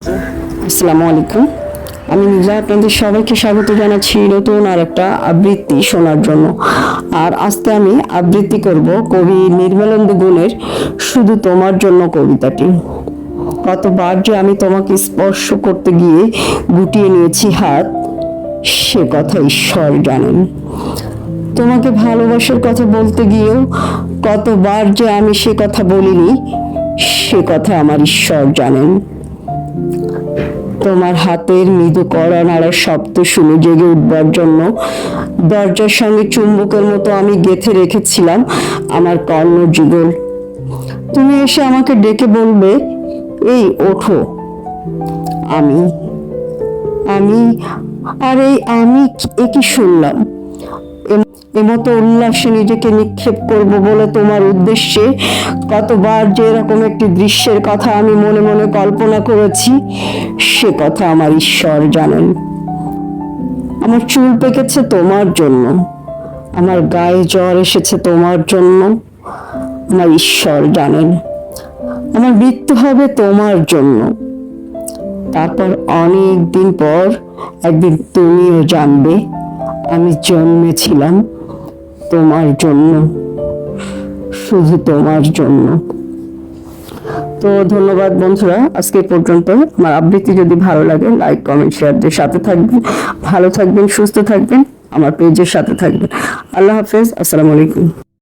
আসসালামু আলাইকুম। আমি নিজা আপনাদের সবাইকে স্বাগত জানাচ্ছি নতুন আর একটা আবৃত্তি শোনার জন্য। আর আজকে আমি আবৃত্তি করব কবি নির্মলেন্দু গুণের শুধু তোমার জন্য কবিতাটি। কতবার যে আমি তোমাকে স্পর্শ করতে গিয়ে গুটিয়ে নিয়েছি হাত, সে কথা ঈশ্বর জানেন। তোমাকে ভালোবাসার কথা বলতে গিয়েও কতবার যে আমি সে কথা বলিনি, সে কথা আমার ঈশ্বর জানেন। তোমার হাতের মৃদু কড়া নাড়ার শব্দ শুনে জেগে উঠবার জন্য দরজার সঙ্গে চুম্বকের মতো আমি গেঁথে রেখেছিলাম আমার কর্ণযুগল। তুমি এসে আমাকে ডেকে বলবে, এই ওঠো। আমি আমি আর এই আমি কি শুনলাম? এমতো উল্লাসে নিজেকে নিক্ষেপ করব বলে তোমার উদ্দেশ্যে কতবার যে এরকম একটি দৃশ্যের কথা আমি মনে মনে কল্পনা করেছি, সে কথা আমার ঈশ্বর জানেন। আমার চুল পেকেছে তোমার জন্য, আমার গায়ে জ্বর এসেছে তোমার জন্য, আমার ঈশ্বর জানেন। আমার মৃত্যু হবে তোমার জন্য, তারপর অনেক দিন পর একদিন তুমিও জানবে আমি জন্মেছিলাম তোমার জন্য, শুধু তোমার জন্য। তো ধন্যবাদ বন্ধুরা, আজকে পর্যন্ত। আমার আবৃত্তি যদি ভালো লাগে লাইক কমেন্ট শেয়ার দিয়ে সাথে থাকবেন। ভালো থাকবেন, সুস্থ থাকবেন, আমার পেজের সাথে থাকবেন। আল্লাহ হাফেজ, আসসালামু আলাইকুম।